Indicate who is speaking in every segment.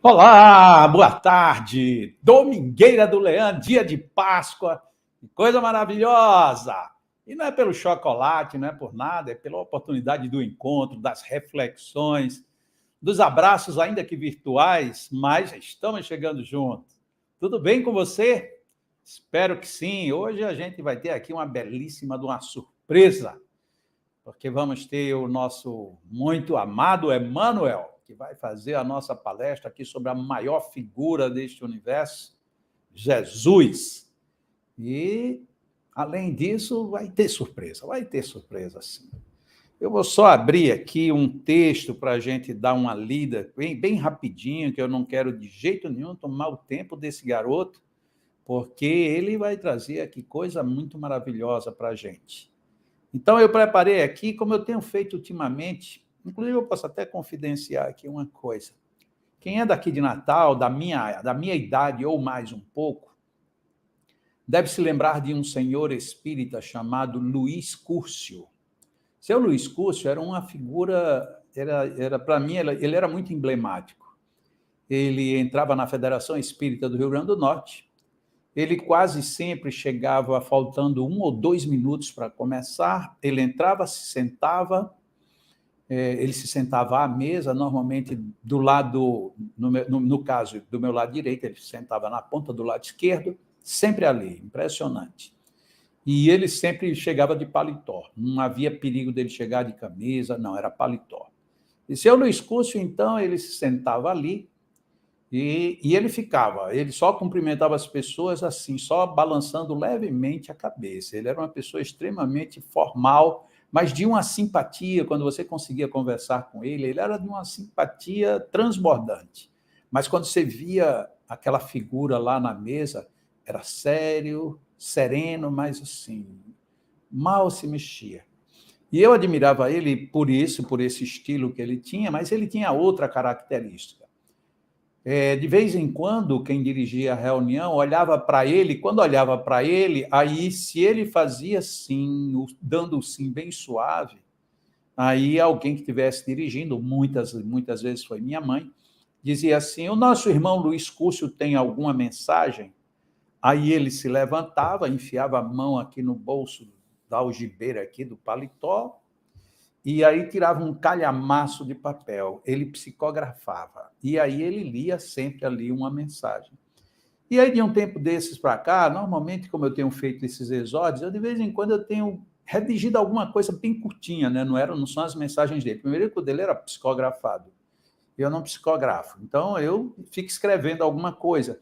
Speaker 1: Olá, boa tarde. Domingueira do Leão, dia de Páscoa, que coisa maravilhosa. E não é pelo chocolate, não é por nada, é pela oportunidade do encontro, das reflexões, dos abraços, ainda que virtuais, mas estamos chegando juntos. Tudo bem com você? Espero que sim. Hoje a gente vai ter aqui uma belíssima de uma surpresa, porque vamos ter o nosso muito amado Emmanuel, que vai fazer a nossa palestra aqui sobre a maior figura deste universo, Jesus. E, além disso, vai ter surpresa, sim. Eu vou só abrir aqui um texto para a gente dar uma lida bem rapidinho, que eu não quero de jeito nenhum tomar o tempo desse garoto, porque ele vai trazer aqui coisa muito maravilhosa para a gente. Então, eu preparei aqui, como eu tenho feito ultimamente, inclusive eu posso até confidenciar aqui uma coisa. Quem é daqui de Natal, da minha idade ou mais um pouco, deve se lembrar de um senhor espírita chamado Luiz Curcio. Seu Luiz Curcio era uma figura, para mim, ele era muito emblemático. Ele entrava na Federação Espírita do Rio Grande do Norte, ele quase sempre chegava faltando 1 ou 2 minutos para começar, ele entrava, se sentava, ele se sentava à mesa, normalmente do lado, no caso, do meu lado direito, ele se sentava na ponta do lado esquerdo, sempre ali, impressionante. E ele sempre chegava de paletó, não havia perigo dele chegar de camisa, não, era paletó. E seu Luiz Curcio, então, ele se sentava ali, e ele só cumprimentava as pessoas assim, só balançando levemente a cabeça. Ele era uma pessoa extremamente formal, mas de uma simpatia, quando você conseguia conversar com ele, ele era de uma simpatia transbordante. Mas quando você via aquela figura lá na mesa, era sério, sereno, mas assim, mal se mexia. E eu admirava ele por isso, por esse estilo que ele tinha, mas ele tinha outra característica. De vez em quando, quem dirigia a reunião olhava para ele, quando olhava para ele, aí, se ele fazia sim, dando o sim bem suave, aí alguém que estivesse dirigindo, muitas vezes foi minha mãe, dizia assim: o nosso irmão Luiz Curcio tem alguma mensagem? Aí ele se levantava, enfiava a mão aqui no bolso da algibeira aqui do paletó, e aí tirava um calhamaço de papel, ele psicografava, e aí ele lia sempre ali uma mensagem. E aí, de um tempo desses para cá, normalmente, como eu tenho feito esses exórdios, de vez em quando eu tenho redigido alguma coisa bem curtinha, né? Não são as mensagens dele. Primeiro, o dele era psicografado, eu não psicografo, então eu fico escrevendo alguma coisa.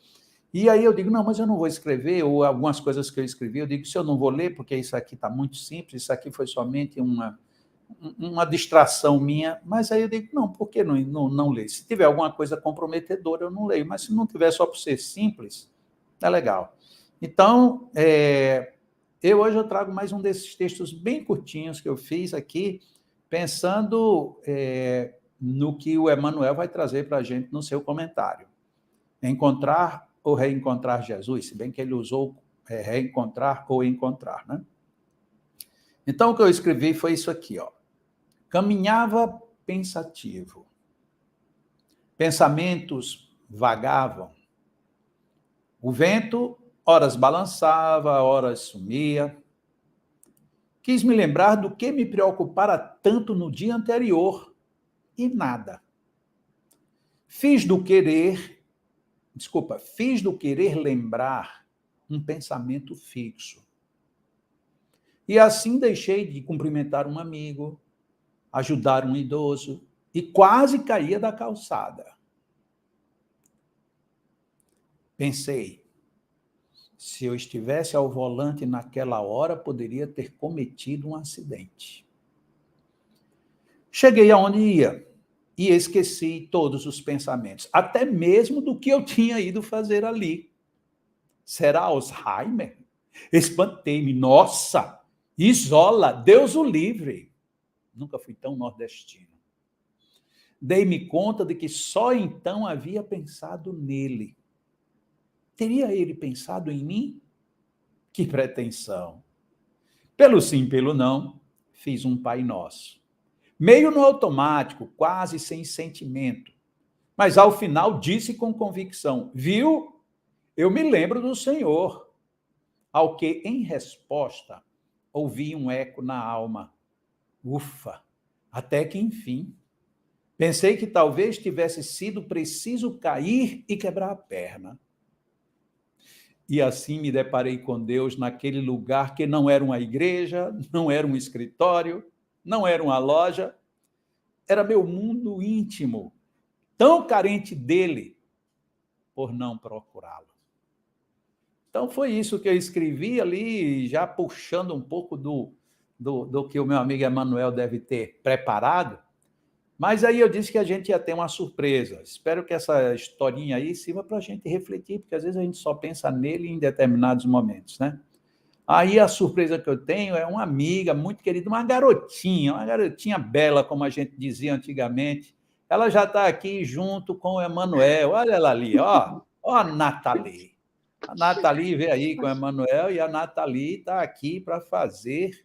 Speaker 1: E aí eu digo, não, mas eu não vou escrever, ou algumas coisas que eu escrevi, eu digo, se eu não vou ler, porque isso aqui está muito simples, isso aqui foi somente uma distração minha, mas aí eu digo, não, por que não ler? Se tiver alguma coisa comprometedora, eu não leio, mas se não tiver só por ser simples, é legal. Então, hoje eu trago mais um desses textos bem curtinhos que eu fiz aqui, pensando no que o Emmanuel vai trazer para a gente no seu comentário. Encontrar ou reencontrar Jesus, se bem que ele usou reencontrar ou encontrar, né? Então, o que eu escrevi foi isso aqui, ó. Caminhava pensativo. Pensamentos vagavam. O vento, horas balançava, horas sumia. Quis me lembrar do que me preocupara tanto no dia anterior e nada. Fiz do querer lembrar um pensamento fixo. E assim deixei de cumprimentar um amigo, ajudar um idoso, e quase caía da calçada. Pensei, se eu estivesse ao volante naquela hora, poderia ter cometido um acidente. Cheguei aonde ia e esqueci todos os pensamentos, até mesmo do que eu tinha ido fazer ali. Será Alzheimer? Espantei-me. Nossa, isola, Deus o livre. Nunca fui tão nordestino. Dei-me conta de que só então havia pensado nele. Teria ele pensado em mim? Que pretensão! Pelo sim, pelo não, fiz um Pai Nosso. Meio no automático, quase sem sentimento. Mas ao final disse com convicção: viu, eu me lembro do Senhor. Ao que, em resposta, ouvi um eco na alma: ufa, até que enfim. Pensei que talvez tivesse sido preciso cair e quebrar a perna. E assim me deparei com Deus naquele lugar que não era uma igreja, não era um escritório, não era uma loja, era meu mundo íntimo, tão carente dele por não procurá-lo. Então foi isso que eu escrevi ali, já puxando um pouco do que o meu amigo Emanuel deve ter preparado. Mas aí eu disse que a gente ia ter uma surpresa. Espero que essa historinha aí sirva para a gente refletir, porque às vezes a gente só pensa nele em determinados momentos, né? Aí a surpresa que eu tenho é uma amiga muito querida, uma garotinha bela, como a gente dizia antigamente. Ela já está aqui junto com o Emanuel. Olha ela ali, ó a Nathalie. A Nathalie veio aí com o Emanuel e a Nathalie está aqui para fazer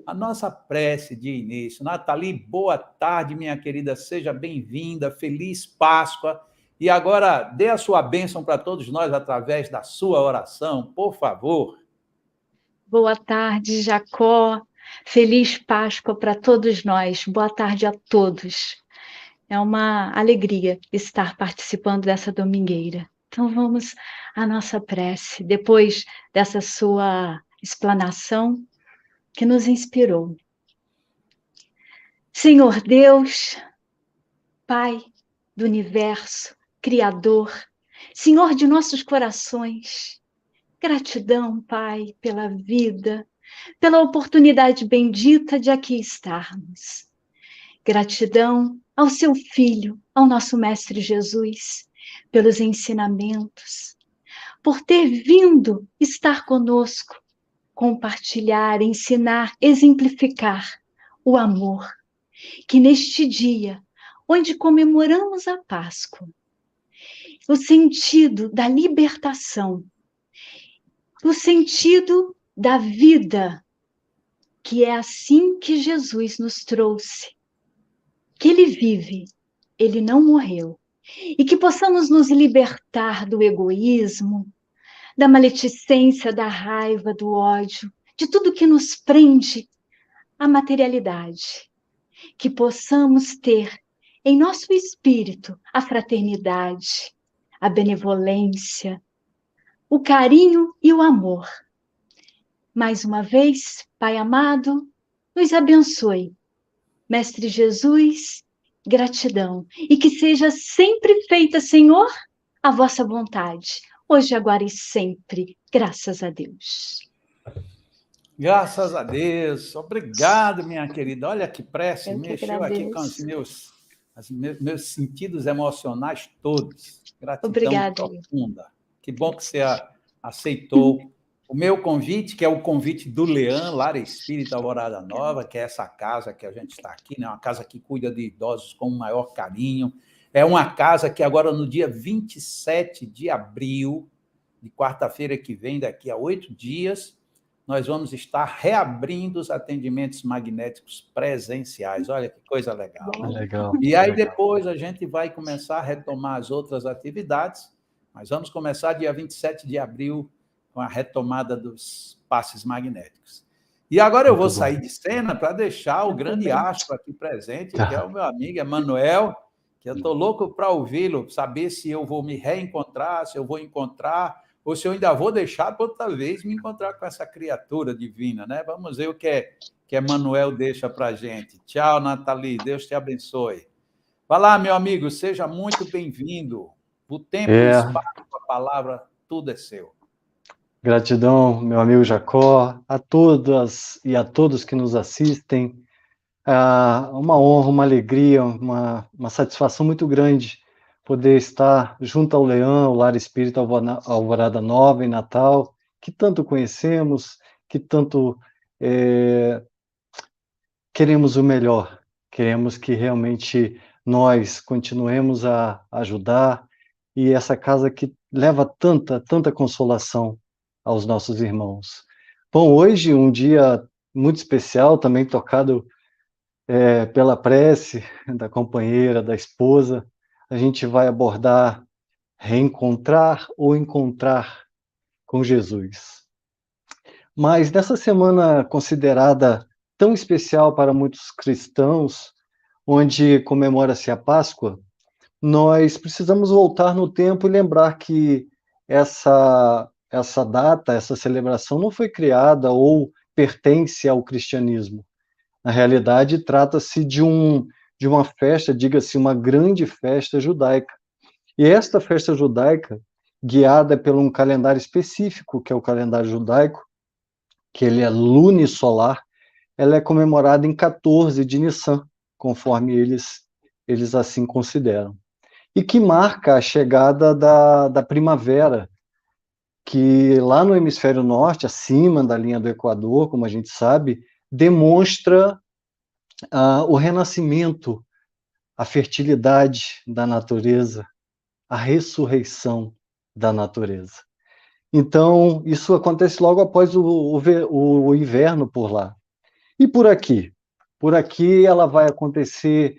Speaker 1: a nossa prece de início. Nathalie, boa tarde, minha querida, seja bem-vinda, feliz Páscoa. E agora dê a sua bênção para todos nós através da sua oração, por favor.
Speaker 2: Boa tarde, Jacó. Feliz Páscoa para todos nós. Boa tarde a todos. É uma alegria estar participando dessa domingueira. Então vamos à nossa prece, depois dessa sua explanação que nos inspirou. Senhor Deus, Pai do universo, Criador, Senhor de nossos corações, gratidão, Pai, pela vida, pela oportunidade bendita de aqui estarmos. Gratidão ao seu Filho, ao nosso Mestre Jesus, pelos ensinamentos, por ter vindo estar conosco, compartilhar, ensinar, exemplificar o amor, que neste dia, onde comemoramos a Páscoa, o sentido da libertação, o sentido da vida, que é assim que Jesus nos trouxe, que ele vive, ele não morreu, e que possamos nos libertar do egoísmo, da maledicência, da raiva, do ódio, de tudo que nos prende à materialidade, que possamos ter em nosso espírito a fraternidade, a benevolência, o carinho e o amor. Mais uma vez, Pai amado, nos abençoe. Mestre Jesus, gratidão. E que seja sempre feita, Senhor, a vossa vontade, hoje, agora e sempre, graças a Deus.
Speaker 1: Graças a Deus. Obrigado, minha querida. Olha que prece, mexeu aqui com os meus sentidos emocionais todos. Gratidão
Speaker 2: Obrigada.
Speaker 1: profunda. Que bom que você aceitou o meu convite, que é o convite do Leão, Lar Espírita Alvorada Nova, que é essa casa que a gente está aqui, né? Uma casa que cuida de idosos com o maior carinho. É uma casa que agora, no dia 27 de abril, de quarta-feira que vem, daqui a 8 dias, nós vamos estar reabrindo os atendimentos magnéticos presenciais. Olha que coisa legal, né?
Speaker 3: Legal.
Speaker 1: E aí depois a gente vai começar a retomar as outras atividades, mas vamos começar dia 27 de abril com a retomada dos passes magnéticos. E agora eu vou sair de cena para deixar o grande astro aqui presente, que é o meu amigo Emanuel, que eu estou louco para ouvi-lo, saber se eu vou me reencontrar, se eu vou encontrar, ou se eu ainda vou deixar para outra vez me encontrar com essa criatura divina, né? Vamos ver o que Emanuel deixa para a gente. Tchau, Nathalie, Deus te abençoe. Vai lá, meu amigo, seja muito bem-vindo. O tempo, o espaço, a palavra, tudo é seu.
Speaker 3: Gratidão, meu amigo Jacó, a todas e a todos que nos assistem. Uma honra, uma alegria, uma satisfação muito grande poder estar junto ao Leão, o Lar Espírita Alvorada Nova, em Natal, que tanto conhecemos, que tanto queremos o melhor, queremos que realmente nós continuemos a ajudar, e essa casa que leva tanta consolação aos nossos irmãos. Bom, hoje um dia muito especial, também tocado pela prece da companheira, da esposa. a gente vai abordar reencontrar ou encontrar com Jesus. Mas nessa semana considerada tão especial para muitos cristãos, onde comemora-se a Páscoa, nós precisamos voltar no tempo e lembrar que essa data, essa celebração não foi criada ou pertence ao cristianismo. Na realidade, trata-se de uma festa, diga-se, uma grande festa judaica. E esta festa judaica, guiada por um calendário específico, que é o calendário judaico, que ele é lunisolar, ela é comemorada em 14 de Nissan, conforme eles assim consideram. E que marca a chegada da primavera, que lá no hemisfério norte, acima da linha do Equador, como a gente sabe, demonstra o renascimento, a fertilidade da natureza, a ressurreição da natureza. Então, isso acontece logo após o inverno por lá. E por aqui? Por aqui ela vai acontecer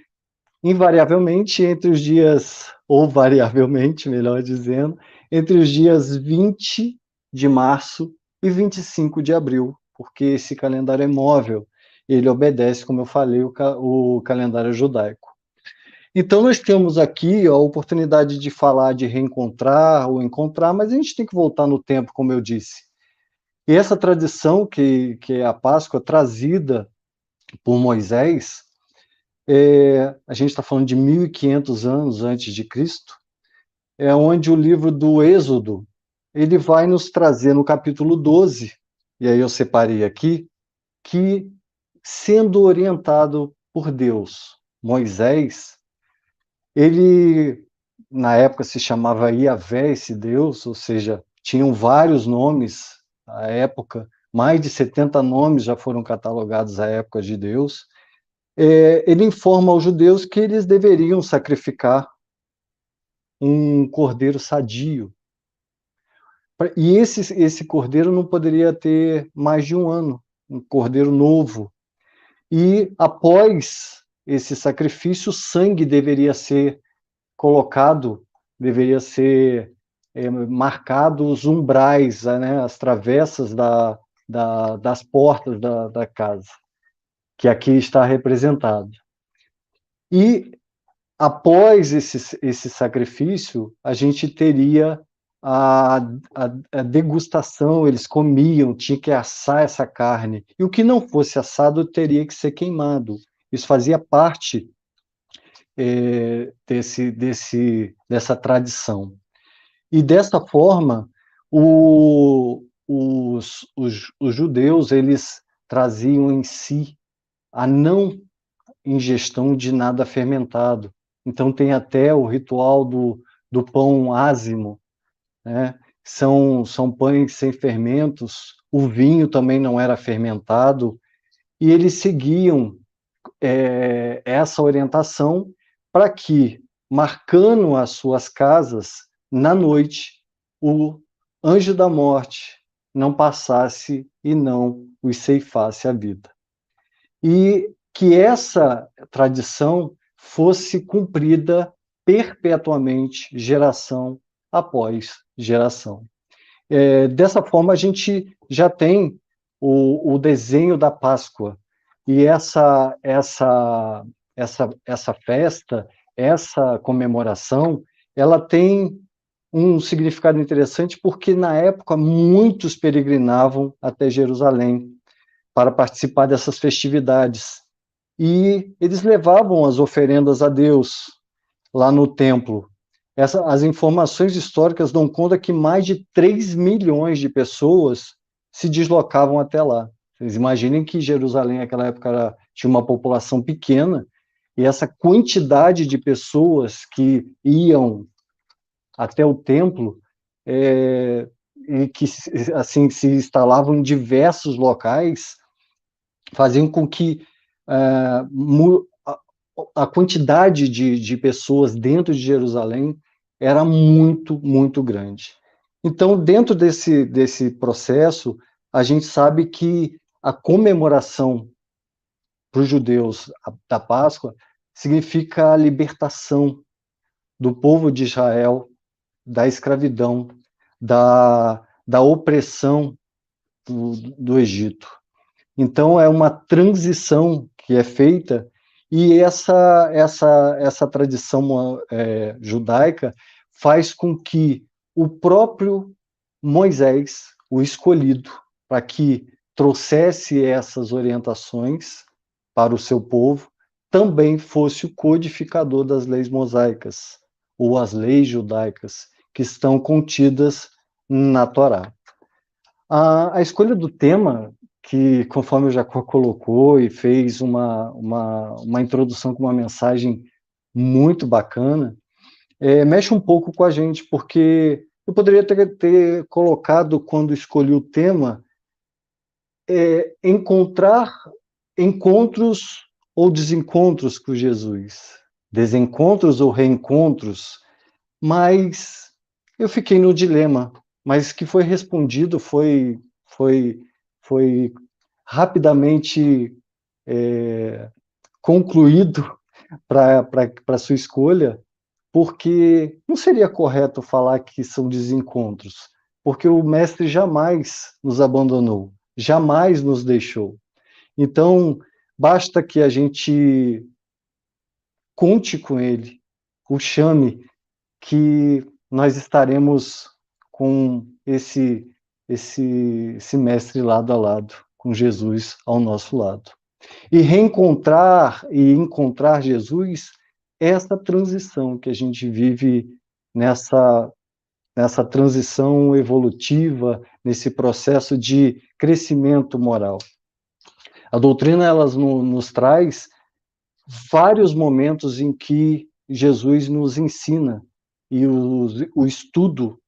Speaker 3: invariavelmente entre os dias, ou variavelmente, melhor dizendo, entre os dias 20 de março e 25 de abril, porque esse calendário é móvel, ele obedece, como eu falei, o calendário judaico. Então, nós temos aqui a oportunidade de falar de reencontrar ou encontrar, mas a gente tem que voltar no tempo, como eu disse. E essa tradição, que é a Páscoa, trazida por Moisés, a gente está falando de 1.500 anos antes de Cristo, é onde o livro do Êxodo, ele vai nos trazer no capítulo 12, e aí eu separei aqui, que, sendo orientado por Deus, Moisés, ele, na época, se chamava Iavé, esse Deus, ou seja, tinham vários nomes à época, mais de 70 nomes já foram catalogados à época de Deus. Ele informa aos judeus que eles deveriam sacrificar um cordeiro sadio. E esse cordeiro não poderia ter mais de um ano, um cordeiro novo. E após esse sacrifício, o sangue deveria ser colocado, deveria ser marcado os umbrais, né, as travessas das portas da casa, que aqui está representado. E após esse sacrifício, a gente teria a degustação, eles comiam, tinha que assar essa carne, e o que não fosse assado teria que ser queimado. Isso fazia parte dessa tradição. E dessa forma, os judeus, eles traziam em si a não ingestão de nada fermentado. Então tem até o ritual do pão ázimo, né? São pães sem fermentos, o vinho também não era fermentado, e eles seguiam essa orientação para que, marcando as suas casas, na noite, o anjo da morte não passasse e não os ceifasse a vida. E que essa tradição fosse cumprida perpetuamente, geração após geração. Dessa forma, a gente já tem o desenho da Páscoa, e essa festa, essa comemoração, ela tem um significado interessante, porque na época muitos peregrinavam até Jerusalém para participar dessas festividades, e eles levavam as oferendas a Deus lá no templo. As informações históricas dão conta que mais de 3 milhões de pessoas se deslocavam até lá. Vocês imaginem que Jerusalém, naquela época, tinha uma população pequena, e essa quantidade de pessoas que iam até o templo, e que assim se instalavam em diversos locais, faziam com que a quantidade de pessoas dentro de Jerusalém era muito, muito grande. Então, dentro desse processo, a gente sabe que a comemoração para os judeus da Páscoa significa a libertação do povo de Israel, da escravidão, da opressão do Egito. Então, é uma transição que é feita, e essa tradição judaica faz com que o próprio Moisés, o escolhido, para que trouxesse essas orientações para o seu povo, também fosse o codificador das leis mosaicas, ou as leis judaicas, que estão contidas na Torá. A escolha do tema, que conforme o Jacó colocou e fez uma introdução com uma mensagem muito bacana, mexe um pouco com a gente, porque eu poderia ter colocado, quando escolhi o tema, encontrar encontros ou desencontros com Jesus, desencontros ou reencontros, mas eu fiquei no dilema, mas que foi respondido, foi rapidamente concluído para a sua escolha, porque não seria correto falar que são desencontros, porque o mestre jamais nos abandonou, jamais nos deixou. Então, basta que a gente conte com ele, o chame, que nós estaremos com esse mestre lado a lado, com Jesus ao nosso lado. E reencontrar e encontrar Jesus, essa transição que a gente vive nessa transição evolutiva, nesse processo de crescimento moral. A doutrina, ela nos traz vários momentos em que Jesus nos ensina, e o estudo,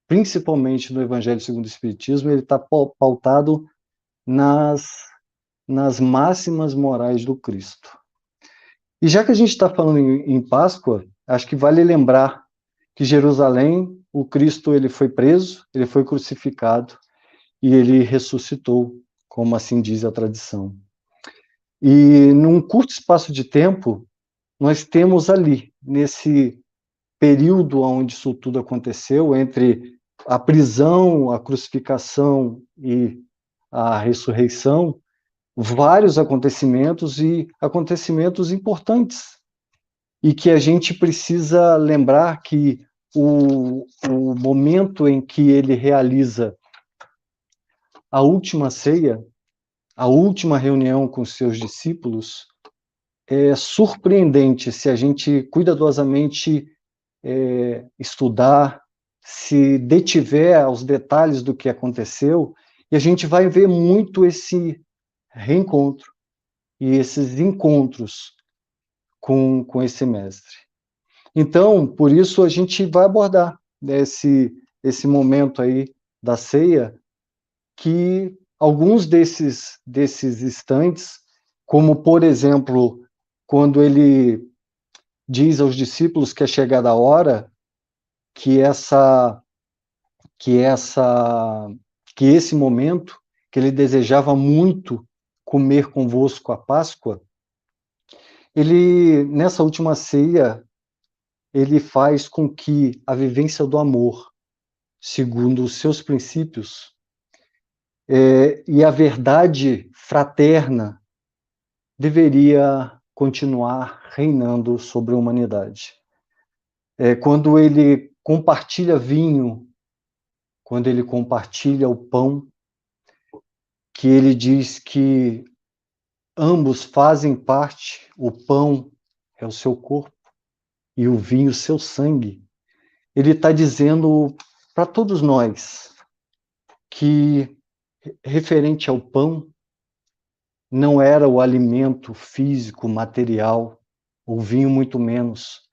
Speaker 3: principalmente no Evangelho segundo o Espiritismo, ele está pautado nas máximas morais do Cristo. E já que a gente está falando em Páscoa, acho que vale lembrar que Jerusalém, o Cristo, ele foi preso, ele foi crucificado e ele ressuscitou, como assim diz a tradição. E num curto espaço de tempo, nós temos ali, nesse período onde isso tudo aconteceu, entre a prisão, a crucificação e a ressurreição, vários acontecimentos, e acontecimentos importantes, e que a gente precisa lembrar que o momento em que ele realiza a última ceia, a última reunião com seus discípulos, é surpreendente se a gente cuidadosamente estudar, se detiver aos detalhes do que aconteceu, e a gente vai ver muito esse reencontro e esses encontros com esse mestre. Então, por isso, a gente vai abordar esse momento aí da ceia, que alguns desses instantes, como, por exemplo, quando ele diz aos discípulos que é chegada a hora, que esse momento, que ele desejava muito comer convosco a Páscoa, ele, nessa última ceia, ele faz com que a vivência do amor, segundo os seus princípios, e a verdade fraterna deveria continuar reinando sobre a humanidade. Quando ele compartilha vinho, quando ele compartilha o pão, que ele diz que ambos fazem parte, o pão é o seu corpo e o vinho o seu sangue, ele está dizendo para todos nós que, referente ao pão, não era o alimento físico, material, o vinho muito menos.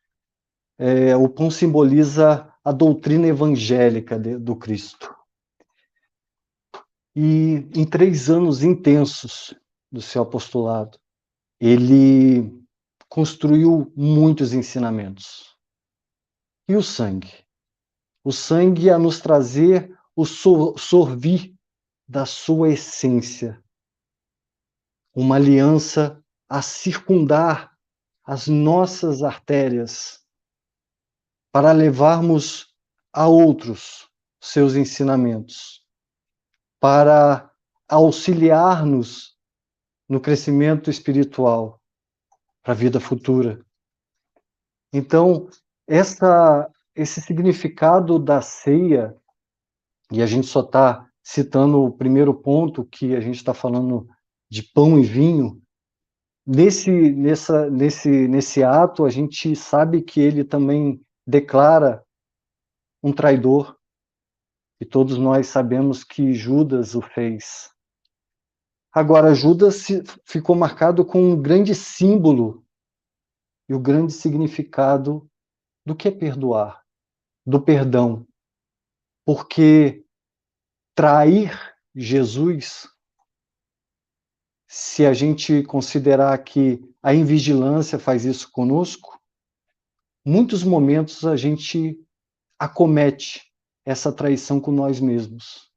Speaker 3: O pão simboliza a doutrina evangélica do Cristo. E em 3 anos intensos do seu apostolado, ele construiu muitos ensinamentos. E o sangue? O sangue a nos trazer o sorvir da sua essência, uma aliança a circundar as nossas artérias, para levarmos a outros seus ensinamentos, para auxiliar-nos no crescimento espiritual para a vida futura. Então, esse significado da ceia, e a gente só está citando o primeiro ponto, que a gente está falando de pão e vinho, nesse ato, a gente sabe que ele também declara um traidor, e todos nós sabemos que Judas o fez. Agora, Judas ficou marcado com um grande símbolo e o grande significado do que é perdoar, do perdão. Porque trair Jesus, se a gente considerar que a invigilância faz isso conosco, muitos momentos a gente acomete essa traição com nós mesmos,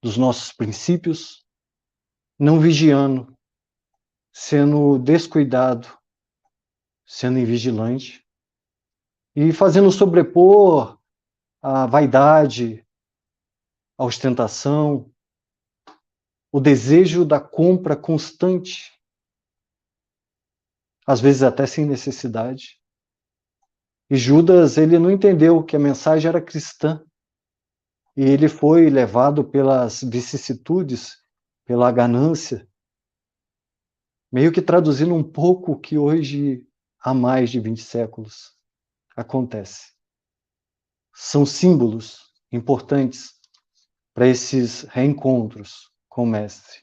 Speaker 3: dos nossos princípios, não vigiando, sendo descuidado, sendo invigilante e fazendo sobrepor a vaidade, a ostentação, o desejo da compra constante, às vezes até sem necessidade. E Judas, ele não entendeu que a mensagem era cristã, e ele foi levado pelas vicissitudes, pela ganância, meio que traduzindo um pouco o que hoje, há mais de 20 séculos, acontece. São símbolos importantes para esses reencontros com o Mestre.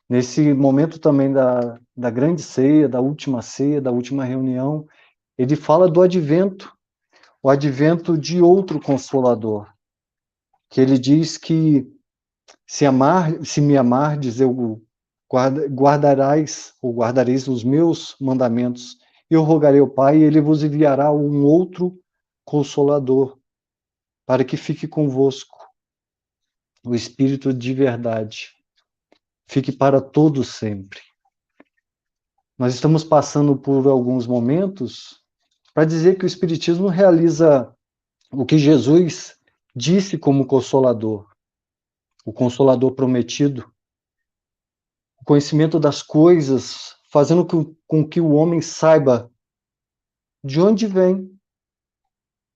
Speaker 3: Nesse momento também da grande ceia, da última reunião, ele fala do advento, o advento de outro Consolador, que ele diz que se me amardes, eu guardareis os meus mandamentos, e eu rogarei ao Pai, e ele vos enviará um outro Consolador, para que fique convosco, o Espírito de verdade, fique para todos sempre. Nós estamos passando por alguns momentos para dizer que o Espiritismo realiza o que Jesus disse como Consolador, o Consolador prometido, o conhecimento das coisas, fazendo com que o homem saiba de onde vem,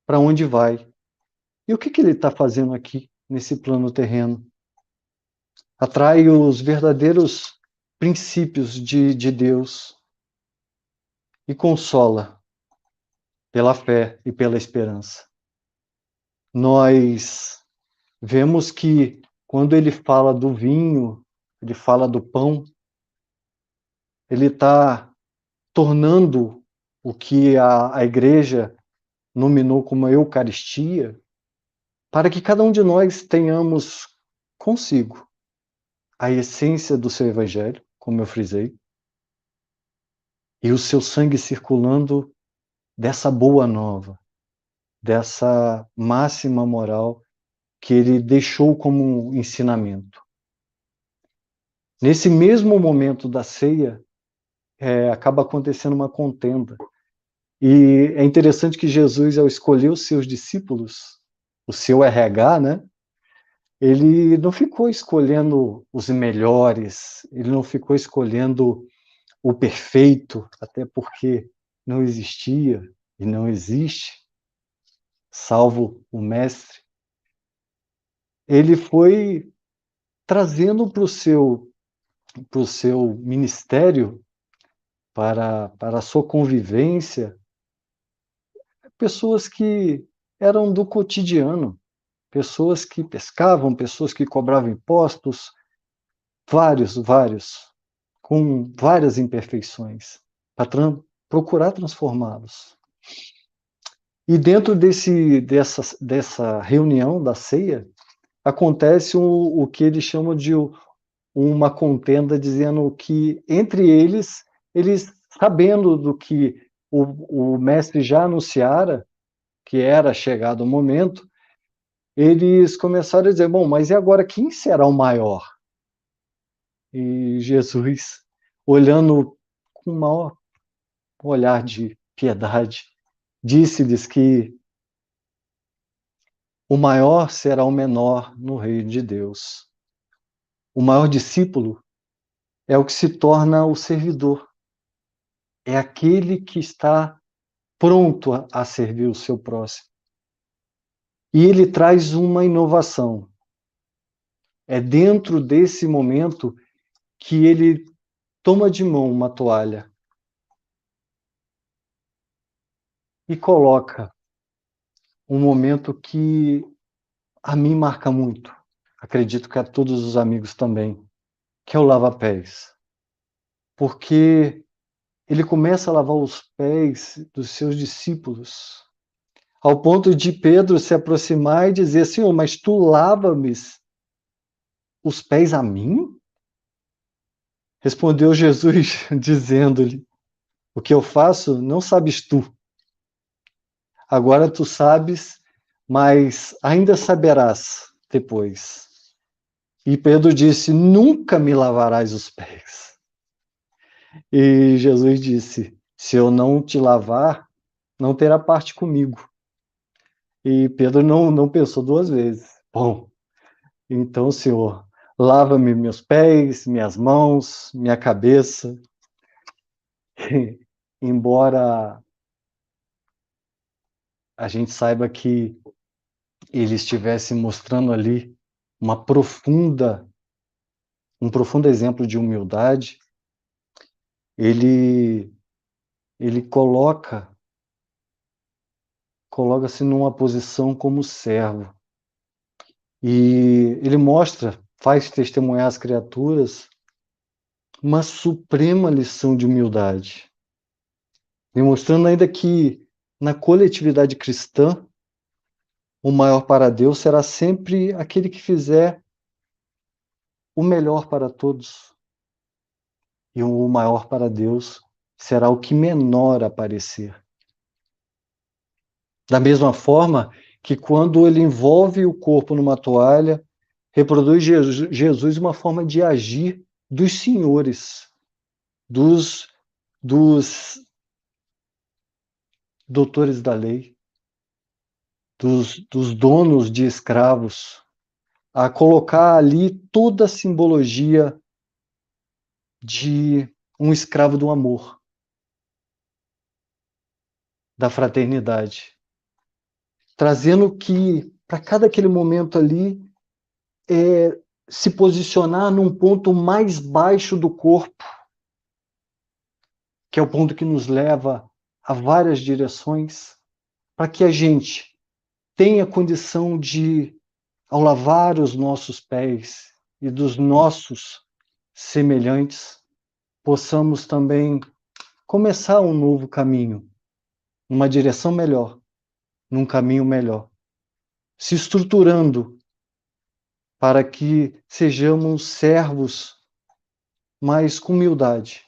Speaker 3: para onde vai. E o que ele está fazendo aqui, nesse plano terreno? Atrai os verdadeiros princípios de Deus e consola pela fé e pela esperança. Nós vemos que quando ele fala do vinho, ele fala do pão, ele está tornando o que a igreja nominou como a Eucaristia, para que cada um de nós tenhamos consigo a essência do seu Evangelho, como eu frisei, e o seu sangue circulando dessa boa nova, dessa máxima moral que ele deixou como ensinamento. Nesse mesmo momento da ceia, acaba acontecendo uma contenda. E é interessante que Jesus, ao escolher os seus discípulos, o seu RH, né? Ele não ficou escolhendo os melhores, ele não ficou escolhendo o perfeito, até porque não existia e não existe, salvo o Mestre. Ele foi trazendo para o seu ministério, para a sua convivência, pessoas que eram do cotidiano, pessoas que pescavam, pessoas que cobravam impostos, vários, com várias imperfeições, para procurar transformá-los. E dentro dessa reunião da ceia, acontece o que eles chamam de uma contenda, dizendo que entre eles sabendo do que o mestre já anunciara, que era chegado o momento, eles começaram a dizer, bom, mas e agora quem será o maior? E Jesus, olhando com um maior olhar de piedade, disse-lhes que o maior será o menor no reino de Deus. O maior discípulo é o que se torna o servidor. É aquele que está pronto a servir o seu próximo. E ele traz uma inovação. É dentro desse momento que ele toma de mão uma toalha e coloca um momento que a mim marca muito. Acredito que a todos os amigos também, que é o lava-pés. Porque ele começa a lavar os pés dos seus discípulos, ao ponto de Pedro se aproximar e dizer: Senhor, mas tu lava-me os pés a mim? Respondeu Jesus, dizendo-lhe: o que eu faço não sabes tu. Agora tu sabes, mas ainda saberás depois. E Pedro disse: nunca me lavarás os pés. E Jesus disse: se eu não te lavar, não terá parte comigo. E Pedro não pensou duas vezes. Bom, então, Senhor, lava-me meus pés, minhas mãos, minha cabeça. Embora a gente saiba que ele estivesse mostrando ali um profundo exemplo de humildade, ele coloca-se numa posição como servo. E ele faz testemunhar às criaturas uma suprema lição de humildade, demonstrando ainda que na coletividade cristã o maior para Deus será sempre aquele que fizer o melhor para todos. E o maior para Deus será o que menor aparecer. Da mesma forma que quando ele envolve o corpo numa toalha, reproduz Jesus uma forma de agir dos senhores, dos doutores da lei, dos donos de escravos, a colocar ali toda a simbologia de um escravo do amor, da fraternidade, trazendo que, para cada aquele momento ali, se posicionar num ponto mais baixo do corpo, que é o ponto que nos leva a várias direções, para que a gente tenha condição de, ao lavar os nossos pés e dos nossos semelhantes, possamos também começar um novo caminho, numa direção melhor, num caminho melhor, se estruturando para que sejamos servos, mas com humildade,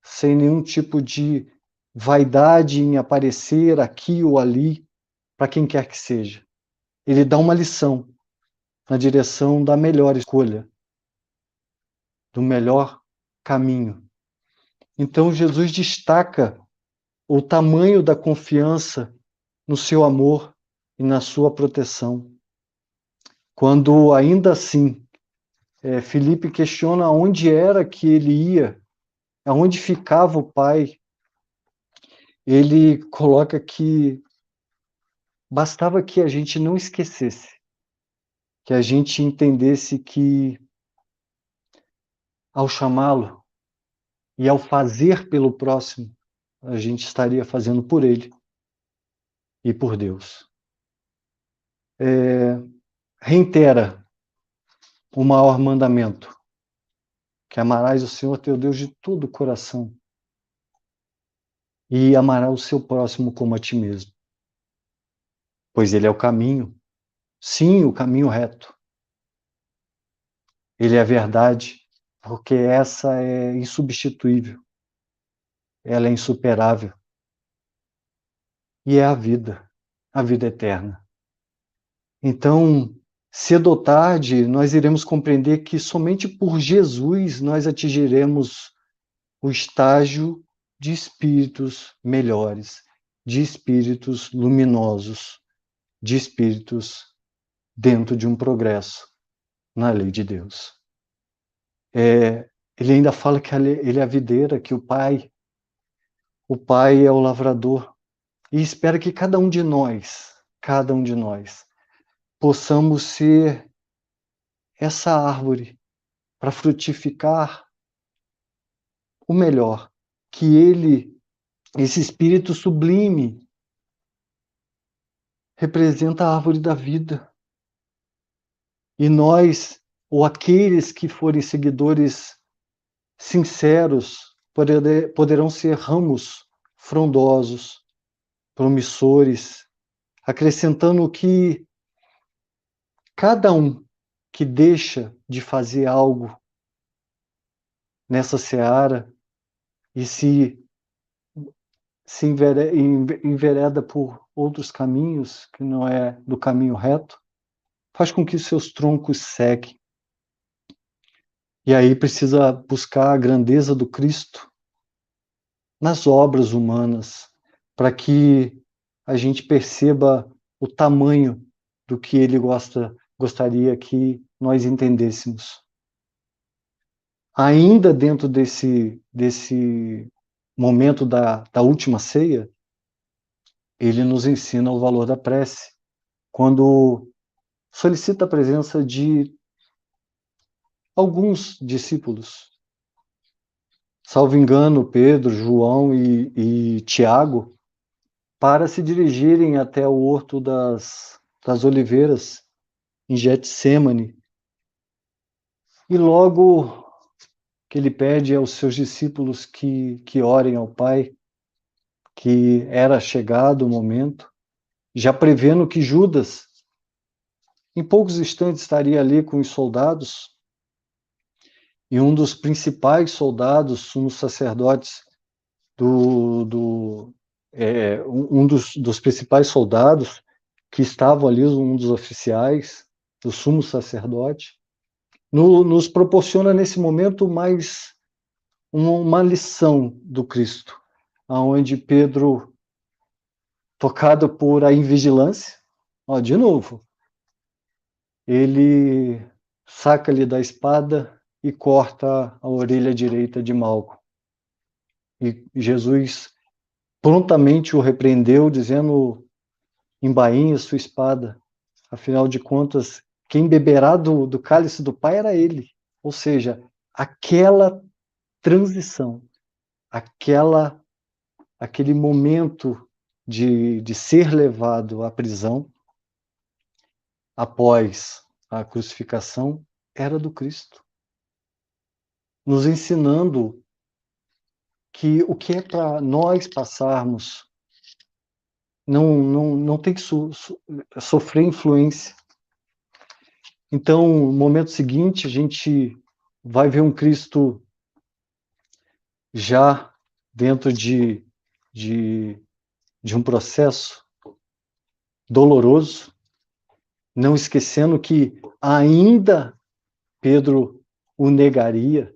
Speaker 3: sem nenhum tipo de vaidade em aparecer aqui ou ali, para quem quer que seja. Ele dá uma lição na direção da melhor escolha, do melhor caminho. Então, Jesus destaca o tamanho da confiança no seu amor e na sua proteção. Quando, ainda assim, Filipe questiona onde era que ele ia, aonde ficava o Pai, ele coloca que bastava que a gente não esquecesse, que a gente entendesse que, ao chamá-lo e ao fazer pelo próximo, a gente estaria fazendo por ele e por Deus. Reitera o maior mandamento, que amarás o Senhor teu Deus de todo o coração e amarás o seu próximo como a ti mesmo, pois ele é o caminho, sim, o caminho reto. Ele é a verdade, porque essa é insubstituível, ela é insuperável. E é a vida eterna. Então, cedo ou tarde, nós iremos compreender que somente por Jesus nós atingiremos o estágio de espíritos melhores, de espíritos luminosos, de espíritos dentro de um progresso na lei de Deus. Ele ainda fala que ele é a videira, que o Pai é o lavrador, e espera que cada um de nós, possamos ser essa árvore para frutificar o melhor, que esse espírito sublime, representa a árvore da vida. E nós, ou aqueles que forem seguidores sinceros, poderão ser ramos frondosos, promissores, acrescentando que cada um que deixa de fazer algo nessa seara e se envereda por outros caminhos, que não é do caminho reto, faz com que seus troncos sequem. E aí precisa buscar a grandeza do Cristo nas obras humanas, para que a gente perceba o tamanho do que ele gostaria que nós entendêssemos. Ainda dentro desse momento da última ceia, ele nos ensina o valor da prece, quando solicita a presença de alguns discípulos. Salvo engano, Pedro, João e Tiago, para se dirigirem até o Horto das Oliveiras, em Getsêmani. E logo que ele pede aos seus discípulos que orem ao Pai, que era chegado o momento, já prevendo que Judas, em poucos instantes, estaria ali com os soldados, e um dos principais soldados, sumos sacerdotes um dos principais soldados que estavam ali, um dos oficiais do sumo sacerdote, nos proporciona nesse momento mais uma lição do Cristo, aonde Pedro, tocado por a invigilância, de novo, ele saca-lhe da espada e corta a orelha direita de Malco. E Jesus prontamente o repreendeu, dizendo: embainhe sua espada, afinal de contas, quem beberá do cálice do Pai era ele. Ou seja, aquela transição, aquele momento de ser levado à prisão após a crucificação era do Cristo, nos ensinando que o que é para nós passarmos não tem que sofrer influência. Então, no momento seguinte, a gente vai ver um Cristo já dentro de um processo doloroso, não esquecendo que ainda Pedro o negaria,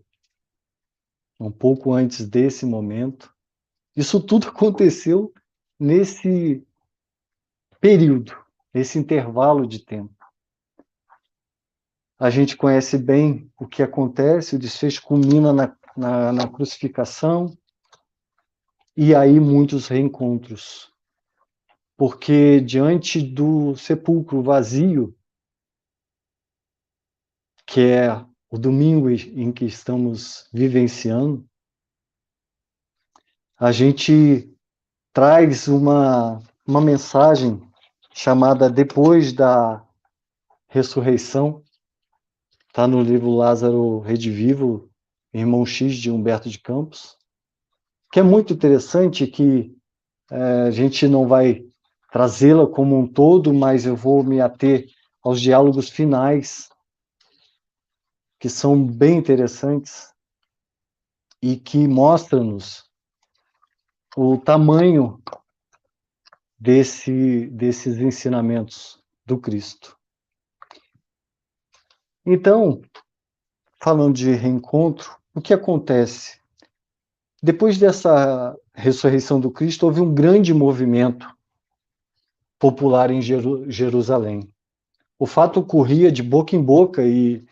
Speaker 3: um pouco antes desse momento. Isso tudo aconteceu nesse período, nesse intervalo de tempo. A gente conhece bem o que acontece, o desfecho culmina na crucificação, e aí muitos reencontros. Porque diante do sepulcro vazio, que é o domingo em que estamos vivenciando, a gente traz uma mensagem chamada Depois da Ressurreição. Está no livro Lázaro Redivivo, Irmão X, de Humberto de Campos, que é muito interessante, que a gente não vai trazê-la como um todo, mas eu vou me ater aos diálogos finais, que são bem interessantes e que mostram-nos o tamanho desses ensinamentos do Cristo. Então, falando de reencontro, o que acontece? Depois dessa ressurreição do Cristo, houve um grande movimento popular em Jerusalém. o fato corria de boca em boca e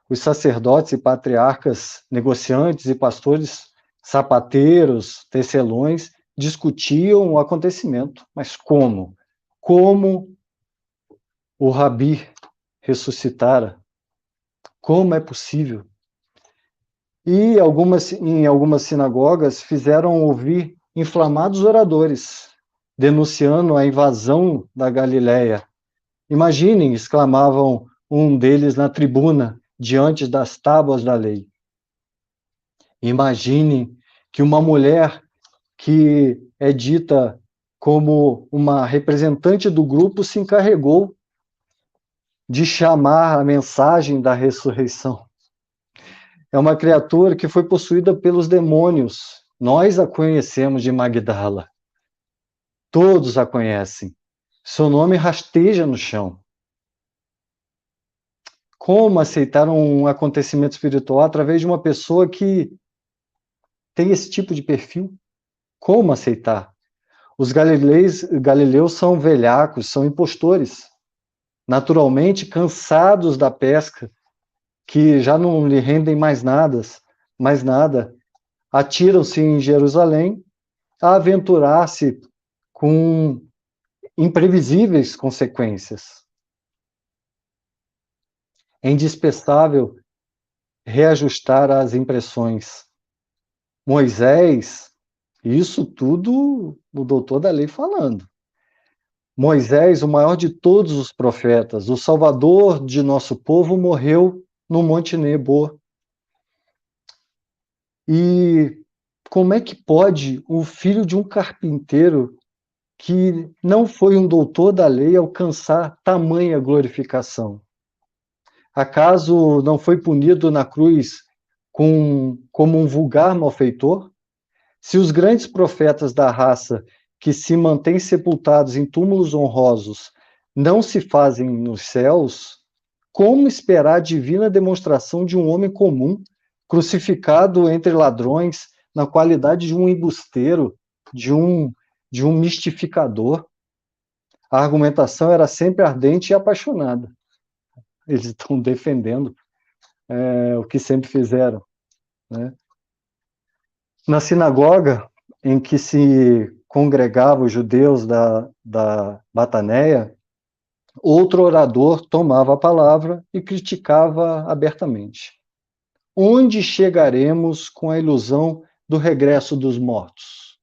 Speaker 3: os sacerdotes e patriarcas, negociantes e pastores, sapateiros, tecelões, discutiam o acontecimento. Mas como? Como o Rabi ressuscitara? Como é possível? E em algumas sinagogas fizeram ouvir inflamados oradores, denunciando a invasão da Galiléia. Imaginem, exclamavam um deles na tribuna, diante das tábuas da lei. Imaginem que uma mulher que é dita como uma representante do grupo se encarregou de chamar a mensagem da ressurreição. É uma criatura que foi possuída pelos demônios. Nós a conhecemos de Magdala. Todos a conhecem. Seu nome rasteja no chão. Como aceitar um acontecimento espiritual através de uma pessoa que tem esse tipo de perfil? Como aceitar? Os galileus são velhacos, são impostores, naturalmente cansados da pesca, que já não lhe rendem mais nada, atiram-se em Jerusalém a aventurar-se com imprevisíveis consequências. É indispensável reajustar as impressões. Moisés, isso tudo o doutor da lei falando. Moisés, o maior de todos os profetas, o salvador de nosso povo, morreu no Monte Nebo. E como é que pode o filho de um carpinteiro que não foi um doutor da lei alcançar tamanha glorificação? Acaso não foi punido na cruz como um vulgar malfeitor? Se os grandes profetas da raça que se mantêm sepultados em túmulos honrosos não se fazem nos céus, como esperar a divina demonstração de um homem comum, crucificado entre ladrões, na qualidade de um embusteiro, de um mistificador? A argumentação era sempre ardente e apaixonada. Eles estão defendendo o que sempre fizeram, né? Na sinagoga em que se congregavam os judeus da Bataneia, outro orador tomava a palavra e criticava abertamente. Onde chegaremos com a ilusão do regresso dos mortos?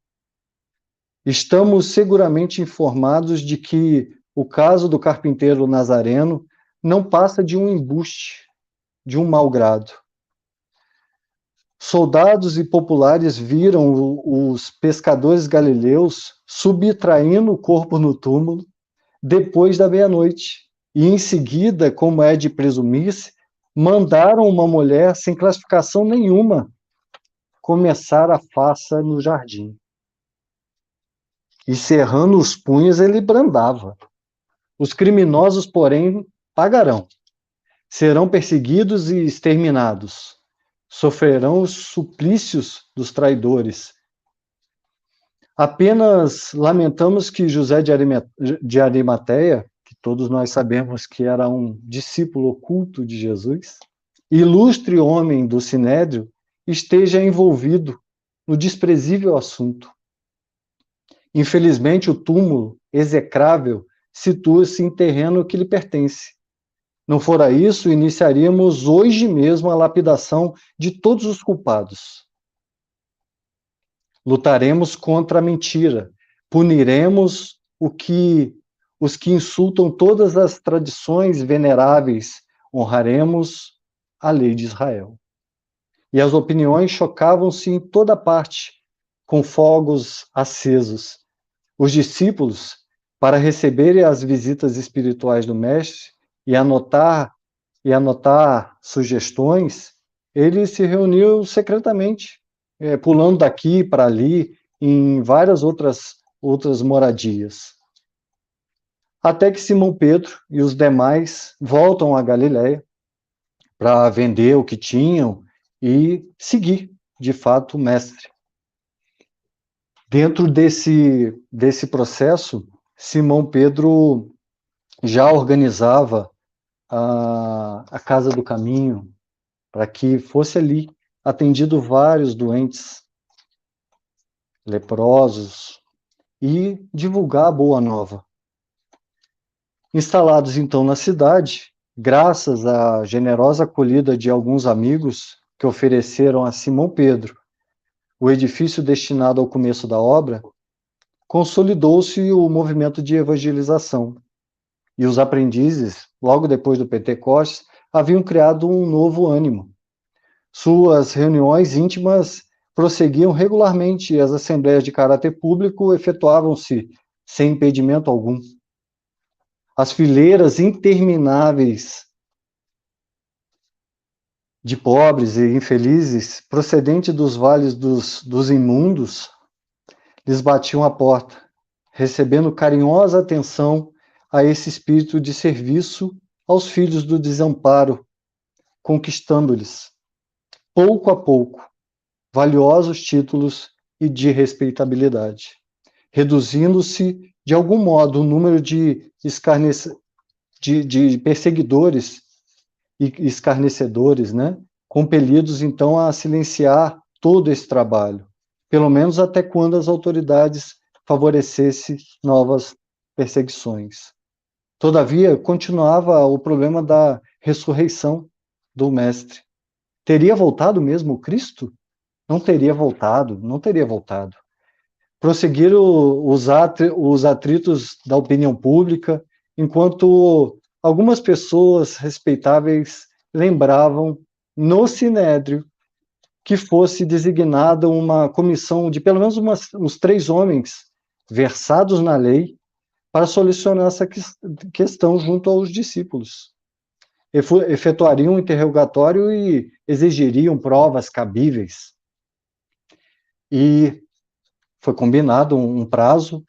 Speaker 3: Estamos seguramente informados de que o caso do carpinteiro nazareno não passa de um embuste, de um mau grado. Soldados e populares viram os pescadores galileus subtraindo o corpo no túmulo depois da meia-noite. E em seguida, como é de presumir-se, mandaram uma mulher sem classificação nenhuma começar a faça no jardim. E cerrando os punhos, ele brandava. Os criminosos, porém, pagarão. Serão perseguidos e exterminados. Sofrerão os suplícios dos traidores. Apenas lamentamos que José de Arimateia, que todos nós sabemos que era um discípulo oculto de Jesus, ilustre homem do Sinédrio, esteja envolvido no desprezível assunto. Infelizmente, o túmulo execrável situa-se em terreno que lhe pertence. Não fora isso, iniciaríamos hoje mesmo a lapidação de todos os culpados. Lutaremos contra a mentira, puniremos os que insultam todas as tradições veneráveis, honraremos a lei de Israel. E as opiniões chocavam-se em toda parte, com fogos acesos. Os discípulos, para receberem as visitas espirituais do Mestre e anotar sugestões, ele se reuniu secretamente, pulando daqui para ali, em várias outras moradias. Até que Simão Pedro e os demais voltam a Galiléia para vender o que tinham e seguir, de fato, o Mestre. Dentro desse processo, Simão Pedro já organizava a casa do caminho, para que fosse ali atendido vários doentes, leprosos, e divulgar a boa nova. Instalados então na cidade, graças à generosa acolhida de alguns amigos que ofereceram a Simão Pedro o edifício destinado ao começo da obra, consolidou-se o movimento de evangelização. E os aprendizes, logo depois do Pentecostes, haviam criado um novo ânimo. Suas reuniões íntimas prosseguiam regularmente e as assembleias de caráter público efetuavam-se sem impedimento algum. As fileiras intermináveis de pobres e infelizes, procedentes dos vales dos imundos, lhes batiam a porta, recebendo carinhosa atenção a esse espírito de serviço aos filhos do desamparo, conquistando-lhes, pouco a pouco, valiosos títulos e de respeitabilidade, reduzindo-se, de algum modo, o número de perseguidores e escarnecedores, né? Compelidos, então, a silenciar todo esse trabalho, pelo menos até quando as autoridades favorecessem novas perseguições. Todavia, continuava o problema da ressurreição do Mestre. Teria voltado mesmo o Cristo? Não teria voltado, não teria voltado. Prosseguiram os atritos da opinião pública, enquanto algumas pessoas respeitáveis lembravam no Sinédrio que fosse designada uma comissão de pelo menos uns 3 homens versados na lei para solucionar essa questão junto aos discípulos. Efetuariam um interrogatório e exigiriam provas cabíveis. E foi combinado um prazo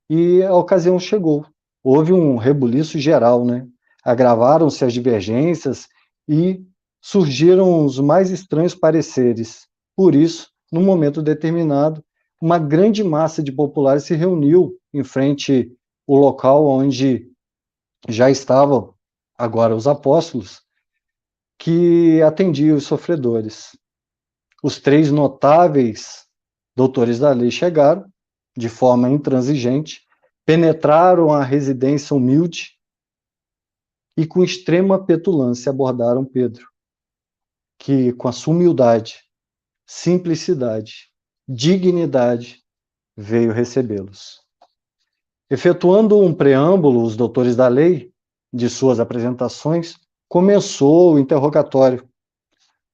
Speaker 3: e a ocasião chegou. Houve um rebuliço geral, né? Agravaram-se as divergências e surgiram os mais estranhos pareceres. Por isso, num momento determinado, uma grande massa de populares se reuniu em frente ao local onde já estavam agora os apóstolos, que atendiam os sofredores. Os 3 notáveis doutores da lei chegaram, de forma intransigente, penetraram a residência humilde e, com extrema petulância, abordaram Pedro, que, com a sua humildade, simplicidade, dignidade, veio recebê-los. Efetuando um preâmbulo, os doutores da lei, de suas apresentações, começou o interrogatório,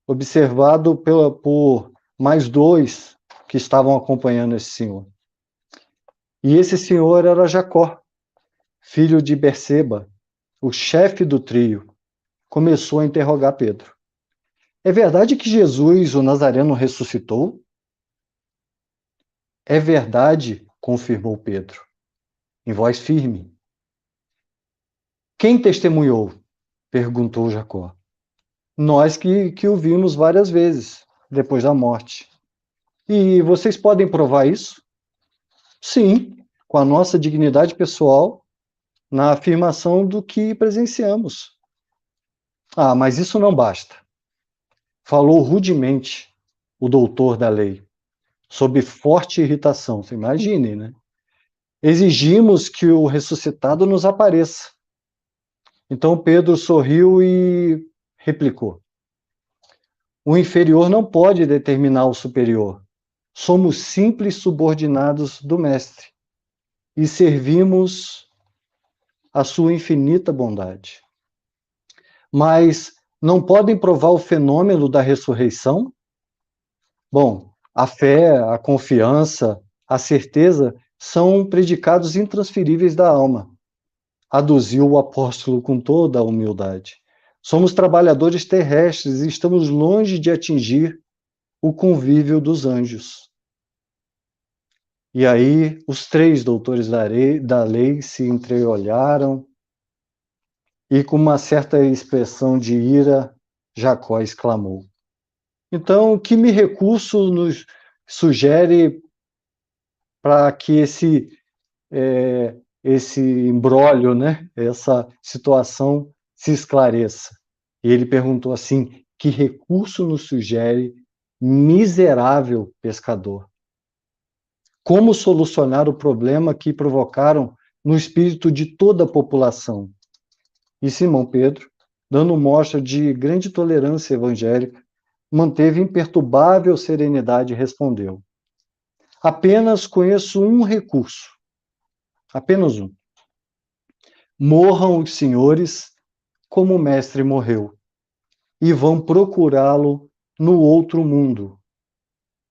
Speaker 3: observado por mais 2 que estavam acompanhando esse senhor. E esse senhor era Jacó, filho de Berseba, o chefe do trio. Começou a interrogar Pedro. É verdade que Jesus, o Nazareno, ressuscitou? É verdade, confirmou Pedro, em voz firme. Quem testemunhou? Perguntou Jacó. Nós que o vimos várias vezes, depois da morte. E vocês podem provar isso? Sim, com a nossa dignidade pessoal, na afirmação do que presenciamos. Ah, mas isso não basta. Falou rudemente o doutor da lei, sob forte irritação. Você imagine, né? Exigimos que o ressuscitado nos apareça. Então Pedro sorriu e replicou: o inferior não pode determinar o superior. Somos simples subordinados do Mestre e servimos a sua infinita bondade. Mas não podem provar o fenômeno da ressurreição? Bom, a fé, a confiança, a certeza são predicados intransferíveis da alma, aduziu o apóstolo com toda a humildade. Somos trabalhadores terrestres e estamos longe de atingir o convívio dos anjos. E aí, os 3 doutores da lei se entreolharam e, com uma certa expressão de ira, Jacó exclamou: então, que me recurso nos sugere para que esse imbróglio, né, essa situação se esclareça. E ele perguntou assim: que recurso nos sugere, miserável pescador? Como solucionar o problema que provocaram no espírito de toda a população? E Simão Pedro, dando mostra de grande tolerância evangélica, manteve imperturbável serenidade e respondeu: apenas conheço um recurso, apenas um. Morram os senhores como o mestre morreu, e vão procurá-lo no outro mundo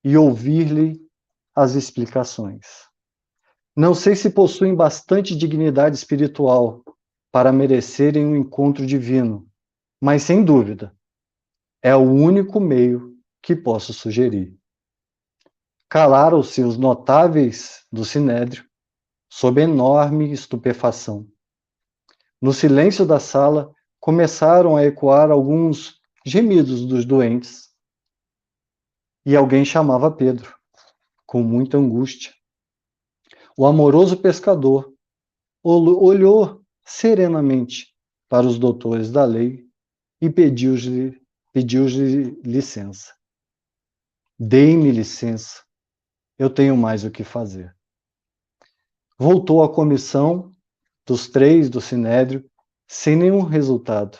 Speaker 3: e ouvir-lhe as explicações. Não sei se possuem bastante dignidade espiritual para merecerem um encontro divino, mas sem dúvida é o único meio que posso sugerir. Calaram-se os notáveis do Sinédrio, sob enorme estupefação. No silêncio da sala, começaram a ecoar alguns gemidos dos doentes. E alguém chamava Pedro, com muita angústia. O amoroso pescador olhou serenamente para os doutores da lei e pediu-lhe licença. Dei-me licença, eu tenho mais o que fazer. Voltou à comissão dos 3 do Sinédrio sem nenhum resultado.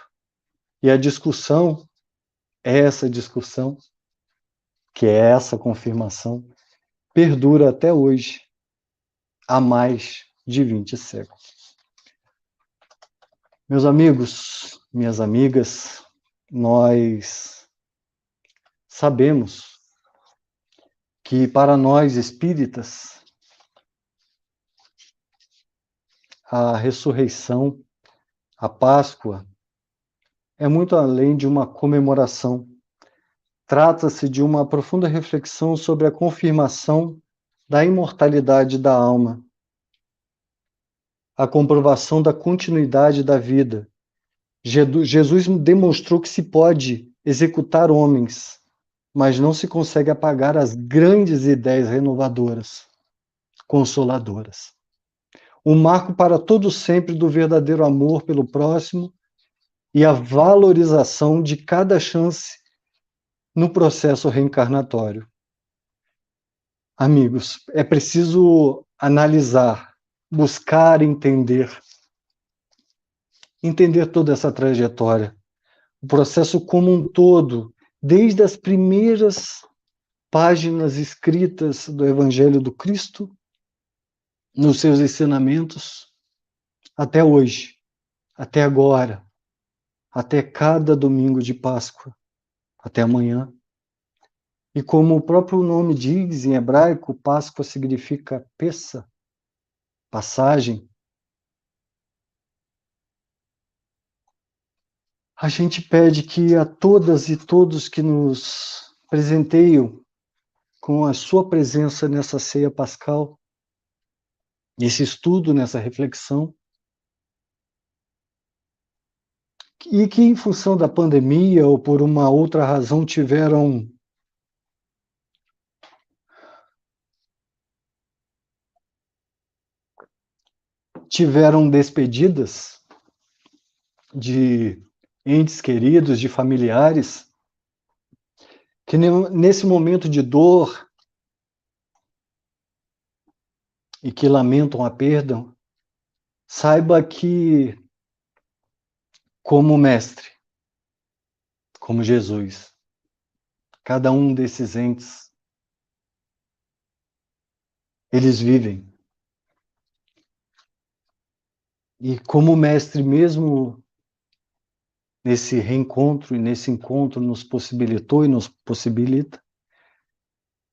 Speaker 3: E a discussão, essa discussão, que é essa confirmação, perdura até hoje, há mais de 20 séculos. Meus amigos, minhas amigas, nós sabemos que para nós espíritas, a ressurreição, a Páscoa, é muito além de uma comemoração. Trata-se de uma profunda reflexão sobre a confirmação da imortalidade da alma, a comprovação da continuidade da vida. Jesus demonstrou que se pode executar homens, mas não se consegue apagar as grandes ideias renovadoras, consoladoras. O marco para todo sempre do verdadeiro amor pelo próximo e a valorização de cada chance no processo reencarnatório. Amigos, é preciso analisar, buscar entender toda essa trajetória, o processo como um todo, desde as primeiras páginas escritas do Evangelho do Cristo, nos seus ensinamentos, até hoje, até agora, até cada domingo de Páscoa, até amanhã. E como o próprio nome diz em hebraico, Páscoa significa Pessa, passagem. A gente pede que a todas e todos que nos presenteiam com a sua presença nessa ceia pascal, nesse estudo, nessa reflexão, e que em função da pandemia ou por uma outra razão tiveram despedidas de entes queridos, de familiares, que nesse momento de dor e que lamentam a perda, saiba que, como mestre, como Jesus, cada um desses entes, eles vivem. E como mestre mesmo, nesse reencontro e nesse encontro nos possibilitou e nos possibilita,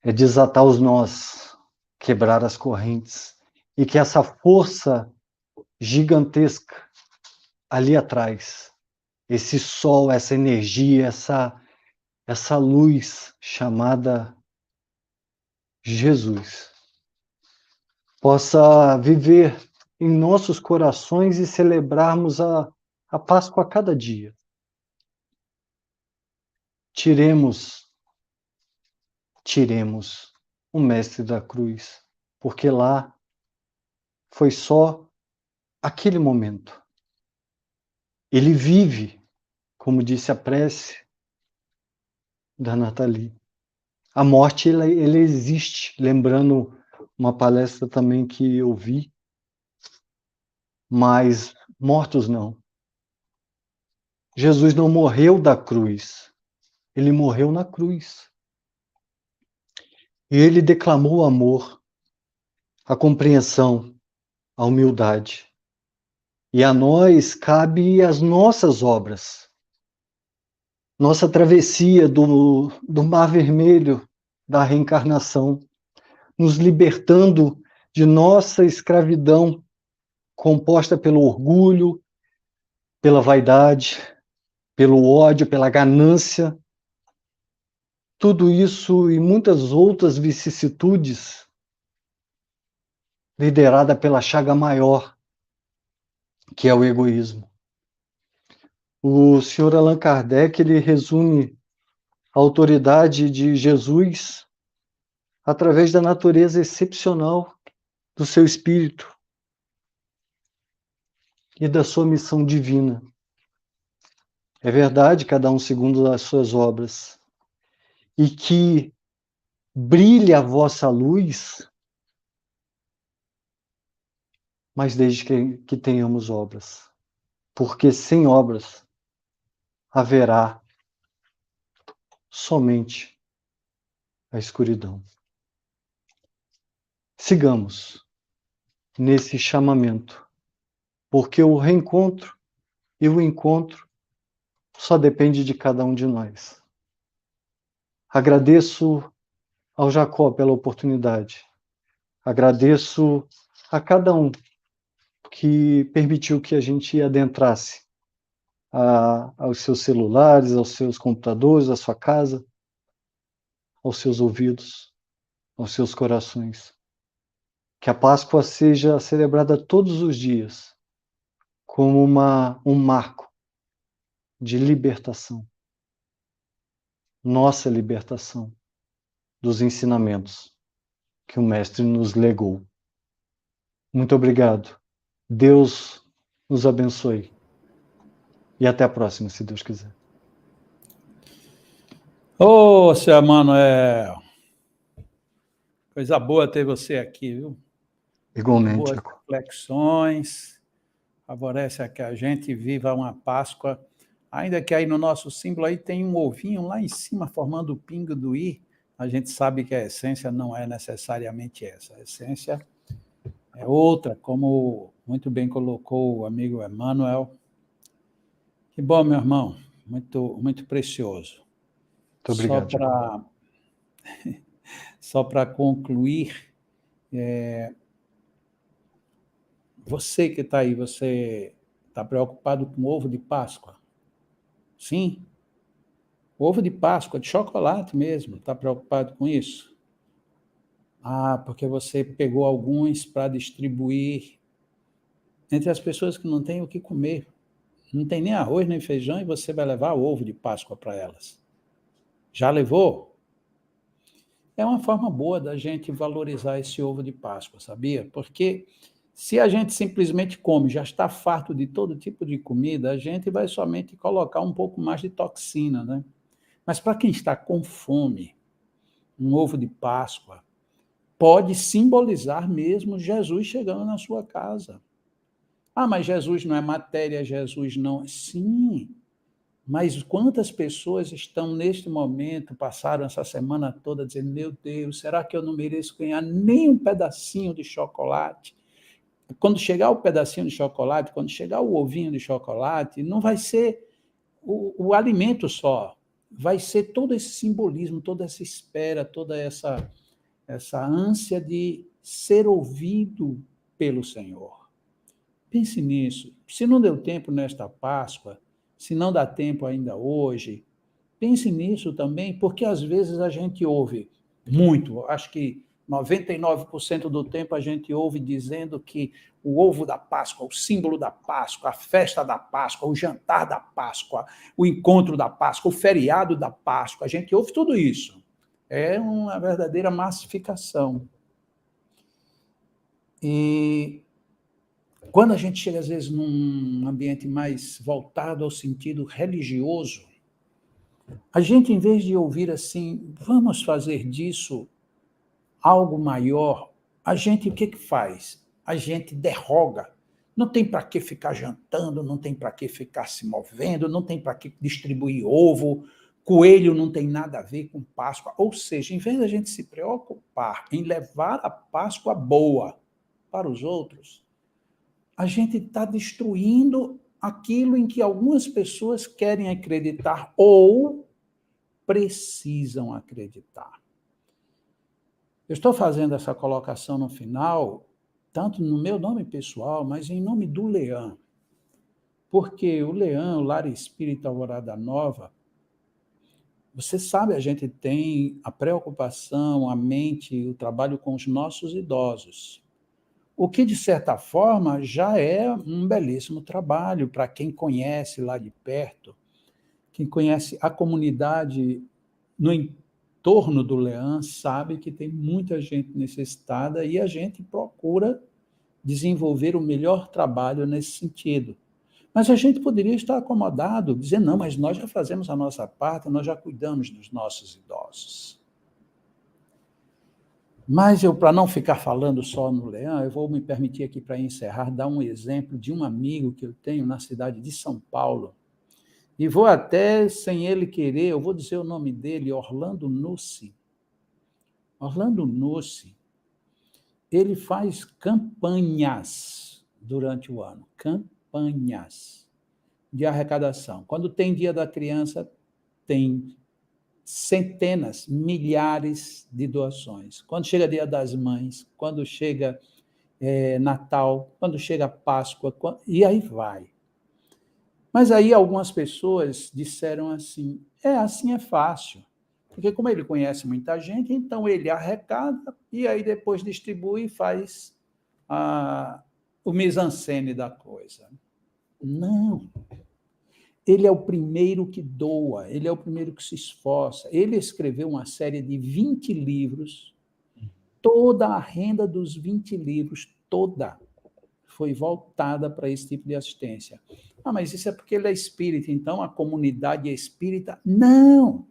Speaker 3: é desatar os nós, quebrar as correntes, e que essa força gigantesca ali atrás, esse sol, essa energia, essa luz chamada Jesus, possa viver em nossos corações e celebrarmos a Páscoa a cada dia. Tiremos o mestre da cruz, porque lá foi só aquele momento. Ele vive, como disse a prece da Nathalie. A morte, ela existe, lembrando uma palestra também que eu vi, mas mortos não. Jesus não morreu da cruz, ele morreu na cruz. E ele declamou o amor, a compreensão, a humildade. E a nós cabe as nossas obras. Nossa travessia do Mar Vermelho, da reencarnação, nos libertando de nossa escravidão, composta pelo orgulho, pela vaidade, pelo ódio, pela ganância. Tudo isso e muitas outras vicissitudes, liderada pela chaga maior, que é o egoísmo. O senhor Allan Kardec, ele resume a autoridade de Jesus através da natureza excepcional do seu espírito e da sua missão divina. É verdade, cada um segundo as suas obras. E que brilhe a vossa luz, mas desde que tenhamos obras. Porque sem obras haverá somente a escuridão. Sigamos nesse chamamento, porque o reencontro e o encontro só depende de cada um de nós. Agradeço ao Jacó pela oportunidade. Agradeço a cada um que permitiu que a gente adentrasse aos seus celulares, aos seus computadores, à sua casa, aos seus ouvidos, aos seus corações. Que a Páscoa seja celebrada todos os dias como um marco de libertação. Nossa libertação dos ensinamentos que o Mestre nos legou. Muito obrigado. Deus nos abençoe. E até a próxima, se Deus quiser.
Speaker 1: Ô, seu Emanuel, coisa boa ter você aqui, viu?
Speaker 3: Igualmente,
Speaker 1: Boas
Speaker 3: Jacob.
Speaker 1: reflexões, favorece a que a gente viva uma Páscoa, ainda que aí no nosso símbolo aí tem um ovinho lá em cima formando o pingo do i, a gente sabe que a essência não é necessariamente essa, a essência é outra, como muito bem colocou o amigo Emanuel. Que bom, meu irmão, muito, muito precioso.
Speaker 3: Muito obrigado.
Speaker 1: Só para concluir, você que está aí, você está preocupado com ovo de Páscoa? Sim? Ovo de Páscoa, de chocolate mesmo, está preocupado com isso? Ah, porque você pegou alguns para distribuir entre as pessoas que não têm o que comer. Não tem nem arroz, nem feijão, e você vai levar o ovo de Páscoa para elas. Já levou? É uma forma boa da gente valorizar esse ovo de Páscoa, sabia? Porque se a gente simplesmente come, já está farto de todo tipo de comida, a gente vai somente colocar um pouco mais de toxina, né? Mas para quem está com fome, um ovo de Páscoa pode simbolizar mesmo Jesus chegando na sua casa. Ah, mas Jesus não é matéria, Jesus não... Sim, mas quantas pessoas estão neste momento, passaram essa semana toda dizendo, meu Deus, será que eu não mereço ganhar nem um pedacinho de chocolate? Quando chegar o pedacinho de chocolate, quando chegar o ovinho de chocolate, não vai ser o alimento só, vai ser todo esse simbolismo, toda essa espera, toda essa ânsia de ser ouvido pelo Senhor. Pense nisso. Se não deu tempo nesta Páscoa, se não dá tempo ainda hoje, pense nisso também, porque às vezes a gente ouve muito, acho que 99% do tempo a gente ouve dizendo que o ovo da Páscoa, o símbolo da Páscoa, a festa da Páscoa, o jantar da Páscoa, o encontro da Páscoa, o feriado da Páscoa, a gente ouve tudo isso. É uma verdadeira massificação. E Quando a gente chega, às vezes, num ambiente mais voltado ao sentido religioso, a gente, em vez de ouvir assim, vamos fazer disso algo maior, a gente o que faz? A gente derroga. Não tem para que ficar jantando, não tem para que ficar se movendo, não tem para que distribuir ovo, coelho não tem nada a ver com Páscoa. Ou seja, em vez da gente se preocupar em levar a Páscoa boa para os outros, a gente está destruindo aquilo em que algumas pessoas querem acreditar ou precisam acreditar. Eu estou fazendo essa colocação no final, tanto no meu nome pessoal, mas em nome do Leão. Porque o Leão, o Lar Espírita Alvorada Nova, você sabe, a gente tem a preocupação, a mente, o trabalho com os nossos idosos. O que, de certa forma, já é um belíssimo trabalho para quem conhece lá de perto, quem conhece a comunidade no entorno do Leão, sabe que tem muita gente necessitada e a gente procura desenvolver o melhor trabalho nesse sentido. Mas a gente poderia estar acomodado, dizer, não, mas nós já fazemos a nossa parte, nós já cuidamos dos nossos idosos. Mas eu, para não ficar falando só no Leão, eu vou me permitir aqui, para encerrar, dar um exemplo de um amigo que eu tenho na cidade de São Paulo. E vou até, sem ele querer, eu vou dizer o nome dele, Orlando Nussi. Orlando Nussi, ele faz campanhas durante o ano, campanhas de arrecadação. Quando tem Dia da Criança, tem centenas, milhares de doações. Quando chega Dia das Mães, quando chega Natal, quando chega Páscoa, e aí vai. Mas aí algumas pessoas disseram assim, assim é fácil, porque como ele conhece muita gente, então ele arrecada e aí depois distribui e faz o mise-en-scène da coisa. Não. Ele é o primeiro que doa, ele é o primeiro que se esforça. Ele escreveu uma série de 20 livros, toda a renda dos 20 livros, toda, foi voltada para esse tipo de assistência. Mas isso é porque ele é espírita, então a comunidade é espírita? Não!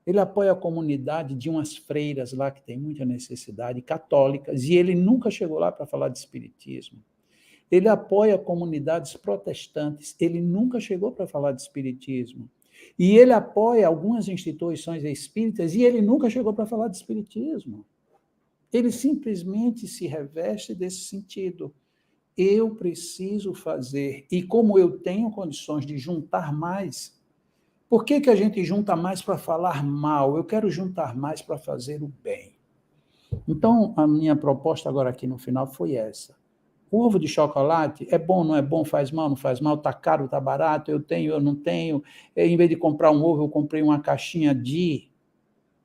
Speaker 1: Ele apoia a comunidade de umas freiras lá que tem muita necessidade, católicas, e ele nunca chegou lá para falar de espiritismo. Ele apoia comunidades protestantes, ele nunca chegou para falar de espiritismo. E ele apoia algumas instituições espíritas, e ele nunca chegou para falar de espiritismo. Ele simplesmente se reveste desse sentido. Eu preciso fazer, e como eu tenho condições de juntar mais, por que a gente junta mais para falar mal? Eu quero juntar mais para fazer o bem. Então, a minha proposta agora aqui no final foi essa. O ovo de chocolate é bom, não é bom, faz mal, não faz mal, está caro, está barato, eu tenho, eu não tenho. Em vez de comprar um ovo, eu comprei uma caixinha de...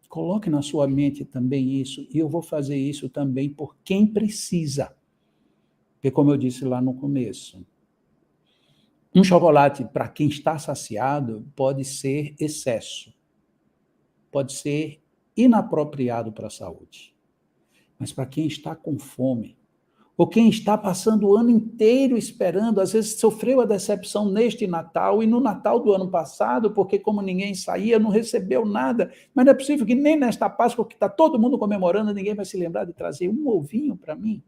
Speaker 1: Coloque na sua mente também isso, e eu vou fazer isso também por quem precisa. Porque, como eu disse lá no começo, um chocolate, para quem está saciado, pode ser excesso, pode ser inapropriado para a saúde. Mas para quem está com fome, ou quem está passando o ano inteiro esperando, às vezes sofreu a decepção neste Natal e no Natal do ano passado, porque como ninguém saía, não recebeu nada. Mas não é possível que nem nesta Páscoa, que está todo mundo comemorando, ninguém vai se lembrar de trazer um ovinho para mim.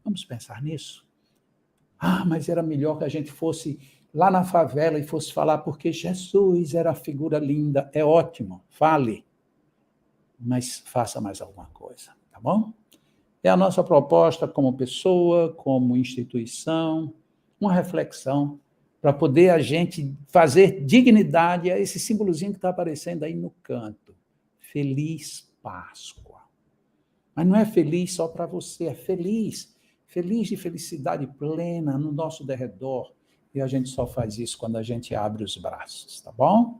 Speaker 1: Vamos pensar nisso? Mas era melhor que a gente fosse lá na favela e fosse falar, porque Jesus era a figura linda. É ótimo, fale. Mas faça mais alguma coisa, tá bom? É a nossa proposta como pessoa, como instituição, uma reflexão para poder a gente fazer dignidade a esse símbolozinho que está aparecendo aí no canto. Feliz Páscoa. Mas não é feliz só para você, é feliz de felicidade plena no nosso derredor. E a gente só faz isso quando a gente abre os braços, tá bom?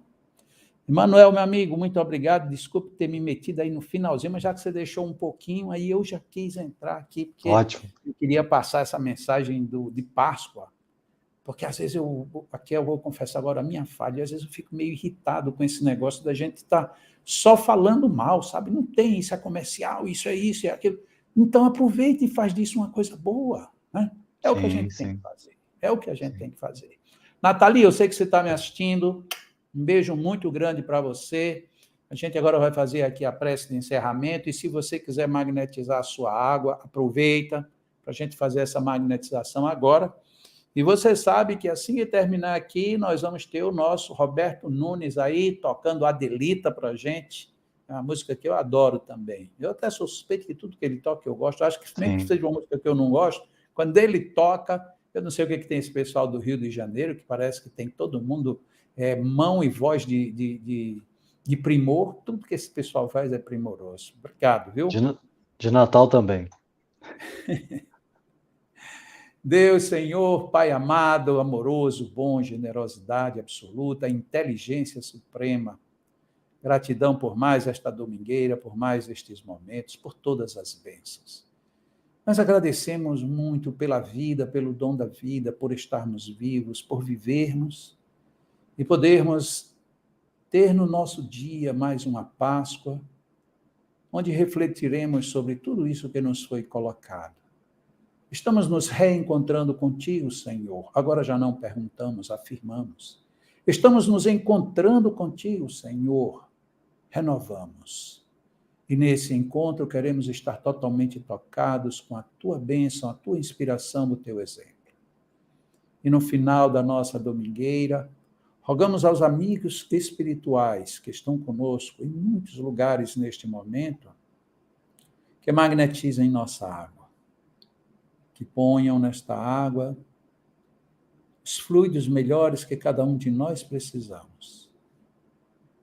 Speaker 1: Emanuel, meu amigo, muito obrigado. Desculpe ter me metido aí no finalzinho, mas já que você deixou um pouquinho, aí eu já quis entrar aqui, porque
Speaker 3: Ótimo.
Speaker 1: Eu queria passar essa mensagem de Páscoa, porque às vezes aqui eu vou confessar agora a minha falha, às vezes eu fico meio irritado com esse negócio da gente estar só falando mal, sabe? Não tem, isso é comercial, isso é aquilo. Então aproveita e faz disso uma coisa boa. Né? É o que a
Speaker 3: Sim,
Speaker 1: gente tem
Speaker 3: sim.
Speaker 1: que fazer. É o que a gente tem que fazer. Nathalie, eu sei que você está me assistindo. Um beijo muito grande para você. A gente agora vai fazer aqui a prece de encerramento. E se você quiser magnetizar a sua água, aproveita para a gente fazer essa magnetização agora. E você sabe que assim que terminar aqui, nós vamos ter o nosso Roberto Nunes aí, tocando Adelita para a gente. É uma música que eu adoro também. Eu até suspeito que tudo que ele toca eu gosto. Eu acho que mesmo que seja uma música que eu não gosto, quando ele toca, eu não sei o que tem esse pessoal do Rio de Janeiro, que parece que tem todo mundo mão e voz de primor. Tudo que esse pessoal faz é primoroso. Obrigado, viu?
Speaker 3: De Natal também.
Speaker 1: Deus, Senhor, Pai amado, amoroso, bom, generosidade absoluta, inteligência suprema, gratidão por mais esta domingueira, por mais estes momentos, por todas as bênçãos. Nós agradecemos muito pela vida, pelo dom da vida, por estarmos vivos, por vivermos e podermos ter no nosso dia mais uma Páscoa, onde refletiremos sobre tudo isso que nos foi colocado. Estamos nos reencontrando contigo, Senhor. Agora já não perguntamos, afirmamos. Estamos nos encontrando contigo, Senhor. Renovamos. E nesse encontro queremos estar totalmente tocados com a tua bênção, a tua inspiração, o teu exemplo. E no final da nossa domingueira, rogamos aos amigos espirituais que estão conosco em muitos lugares neste momento, que magnetizem nossa água. Que ponham nesta água os fluidos melhores que cada um de nós precisamos.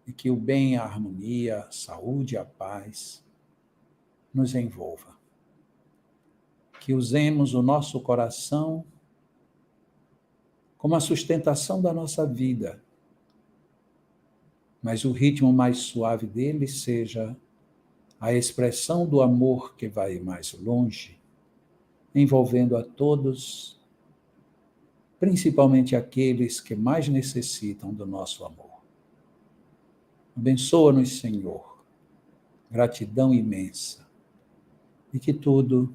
Speaker 1: E que o bem, a harmonia, a saúde e a paz nos envolva. Que usemos o nosso coração como a sustentação da nossa vida, mas o ritmo mais suave dele seja a expressão do amor que vai mais longe, envolvendo a todos, principalmente aqueles que mais necessitam do nosso amor. Abençoa-nos, Senhor. Gratidão imensa. E que tudo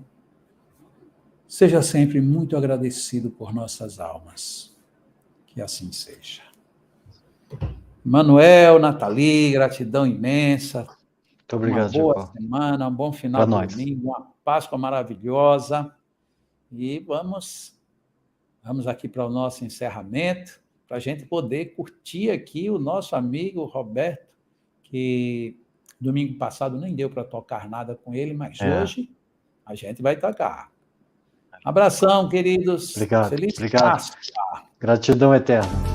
Speaker 1: seja sempre muito agradecido por nossas almas. Que assim seja. Manuel, Nathalie, gratidão imensa.
Speaker 3: Muito obrigado,
Speaker 1: Uma boa
Speaker 3: Jacó.
Speaker 1: semana, um bom final de domingo, uma Páscoa maravilhosa. E vamos aqui para o nosso encerramento, para a gente poder curtir aqui o nosso amigo Roberto, que domingo passado nem deu para tocar nada com ele, mas hoje a gente vai tocar. Abração, queridos.
Speaker 3: Obrigado.
Speaker 1: Feliz
Speaker 3: Páscoa.
Speaker 1: Páscoa.
Speaker 3: Gratidão eterna.